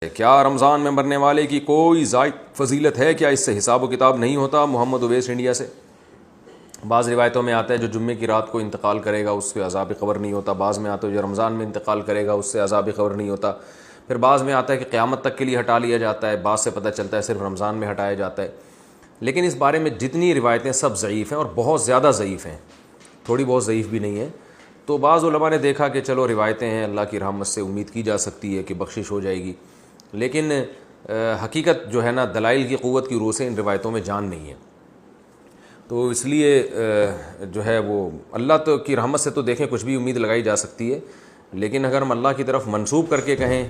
کیا رمضان میں مرنے والے کی کوئی زائد فضیلت ہے؟ کیا اس سے حساب و کتاب نہیں ہوتا؟ محمد اویس انڈیا سے۔ بعض روایتوں میں آتا ہے جو جمعے کی رات کو انتقال کرے گا اس پہ عذاب قبر نہیں ہوتا، بعض میں آتا ہے جو رمضان میں انتقال کرے گا اس سے عذاب قبر نہیں ہوتا، پھر بعض میں آتا ہے کہ قیامت تک کے لیے ہٹا لیا جاتا ہے، بعض سے پتہ چلتا ہے صرف رمضان میں ہٹایا جاتا ہے۔ لیکن اس بارے میں جتنی روایتیں سب ضعیف ہیں اور بہت زیادہ ضعیف ہیں، تھوڑی بہت ضعیف بھی نہیں ہیں۔ تو بعض علماء نے دیکھا کہ چلو روایتیں ہیں، اللہ کی رحمت سے امید کی جا سکتی ہے کہ بخشش ہو جائے گی، لیکن حقیقت جو ہے نا دلائل کی قوت کی روح سے ان روایتوں میں جان نہیں ہے۔ تو اس لیے جو ہے وہ اللہ تو کی رحمت سے تو دیکھیں کچھ بھی امید لگائی جا سکتی ہے، لیکن اگر ہم اللہ کی طرف منسوب کر کے کہیں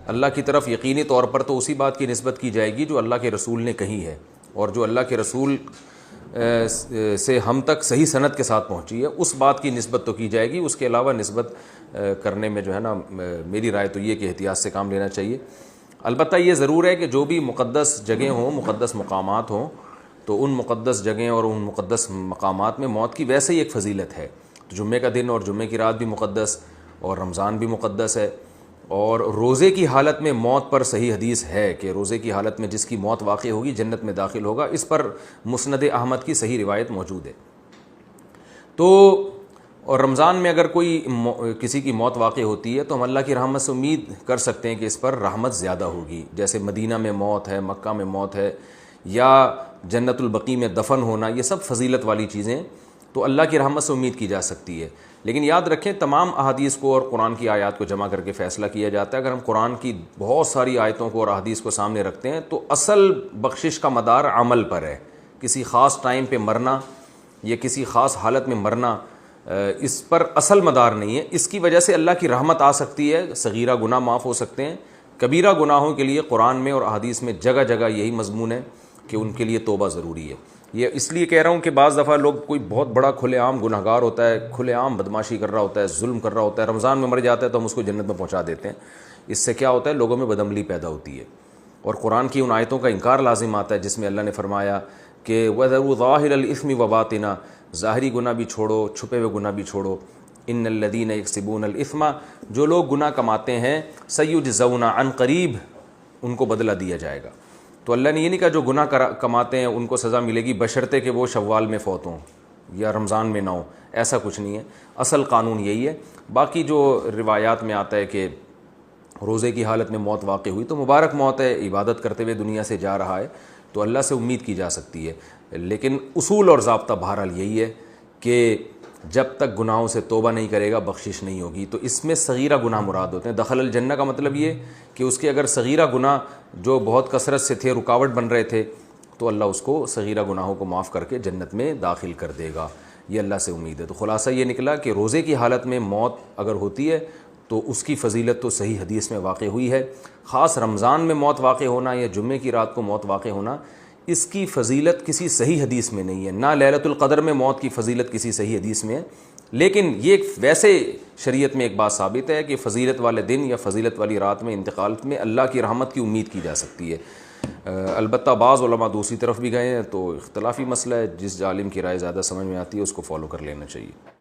اللہ کی طرف یقینی طور پر تو اسی بات کی نسبت کی جائے گی جو اللہ کے رسول نے کہی ہے، اور جو اللہ کے رسول سے ہم تک صحیح سند کے ساتھ پہنچی ہے اس بات کی نسبت تو کی جائے گی۔ اس کے علاوہ نسبت کرنے میں جو ہے نا میری رائے تو یہ کہ احتیاط سے کام لینا چاہیے۔ البتہ یہ ضرور ہے کہ جو بھی مقدس جگہیں ہوں، مقدس مقامات ہوں، تو ان مقدس جگہیں اور ان مقدس مقامات میں موت کی ویسے ہی ایک فضیلت ہے۔ تو جمعے کا دن اور جمعے کی رات بھی مقدس، اور رمضان بھی مقدس ہے، اور روزے کی حالت میں موت پر صحیح حدیث ہے کہ روزے کی حالت میں جس کی موت واقع ہوگی جنت میں داخل ہوگا، اس پر مسند احمد کی صحیح روایت موجود ہے۔ تو اور رمضان میں اگر کوئی کسی کی موت واقع ہوتی ہے تو ہم اللہ کی رحمت سے امید کر سکتے ہیں کہ اس پر رحمت زیادہ ہوگی، جیسے مدینہ میں موت ہے، مکہ میں موت ہے، یا جنت البقیع میں دفن ہونا، یہ سب فضیلت والی چیزیں تو اللہ کی رحمت سے امید کی جا سکتی ہے۔ لیکن یاد رکھیں تمام احادیث کو اور قرآن کی آیات کو جمع کر کے فیصلہ کیا جاتا ہے۔ اگر ہم قرآن کی بہت ساری آیتوں کو اور احادیث کو سامنے رکھتے ہیں تو اصل بخشش کا مدار عمل پر ہے، کسی خاص ٹائم پہ مرنا یا کسی خاص حالت میں مرنا اس پر اصل مدار نہیں ہے۔ اس کی وجہ سے اللہ کی رحمت آ سکتی ہے، صغیرہ گناہ معاف ہو سکتے ہیں، کبیرہ گناہوں کے لیے قرآن میں اور احادیث میں جگہ جگہ یہی مضمون ہے کہ ان کے لیے توبہ ضروری ہے۔ یہ اس لیے کہہ رہا ہوں کہ بعض دفعہ لوگ کوئی بہت بڑا کھلے عام گناہ گار ہوتا ہے، کھلے عام بدماشی کر رہا ہوتا ہے، ظلم کر رہا ہوتا ہے، رمضان میں مر جاتا ہے تو ہم اس کو جنت میں پہنچا دیتے ہیں۔ اس سے کیا ہوتا ہے؟ لوگوں میں بدعملی پیدا ہوتی ہے، اور قرآن کی ان آیتوں کا انکار لازم آتا ہے جس میں اللہ نے فرمایا کہ وَذَرُوا ظَاهِرَ الْإِثْمِ وَبَاطِنَا، ظاہری گناہ بھی چھوڑو، چھپے ہوئے گناہ بھی چھوڑو۔ ان الذین یکسبون الاثم، جو لوگ گناہ کماتے ہیں، سیجزون، عن قریب ان کو بدلہ دیا جائے گا۔ تو اللہ نے یہ نہیں کہا جو گناہ کماتے ہیں ان کو سزا ملے گی بشرطے کہ وہ شوال میں فوت ہوں یا رمضان میں نہ ہوں، ایسا کچھ نہیں ہے۔ اصل قانون یہی ہے۔ باقی جو روایات میں آتا ہے کہ روزے کی حالت میں موت واقع ہوئی تو مبارک موت ہے، عبادت کرتے ہوئے دنیا سے جا رہا ہے تو اللہ سے امید کی جا سکتی ہے، لیکن اصول اور ضابطہ بہرحال یہی ہے کہ جب تک گناہوں سے توبہ نہیں کرے گا بخشش نہیں ہوگی۔ تو اس میں صغیرہ گناہ مراد ہوتے ہیں۔ دخل الجنہ کا مطلب یہ کہ اس کے اگر صغیرہ گناہ جو بہت کثرت سے تھے، رکاوٹ بن رہے تھے، تو اللہ اس کو صغیرہ گناہوں کو معاف کر کے جنت میں داخل کر دے گا، یہ اللہ سے امید ہے۔ تو خلاصہ یہ نکلا کہ روزے کی حالت میں موت اگر ہوتی ہے تو اس کی فضیلت تو صحیح حدیث میں واقع ہوئی ہے۔ خاص رمضان میں موت واقع ہونا یا جمعے کی رات کو موت واقع ہونا، اس کی فضیلت کسی صحیح حدیث میں نہیں ہے، نہ لیلۃ القدر میں موت کی فضیلت کسی صحیح حدیث میں ہے۔ لیکن یہ ویسے شریعت میں ایک بات ثابت ہے کہ فضیلت والے دن یا فضیلت والی رات میں انتقال میں اللہ کی رحمت کی امید کی جا سکتی ہے۔ البتہ بعض علماء دوسری طرف بھی گئے ہیں، تو اختلافی مسئلہ ہے، جس عالم کی رائے زیادہ سمجھ میں آتی ہے اس کو فالو کر لینا چاہیے۔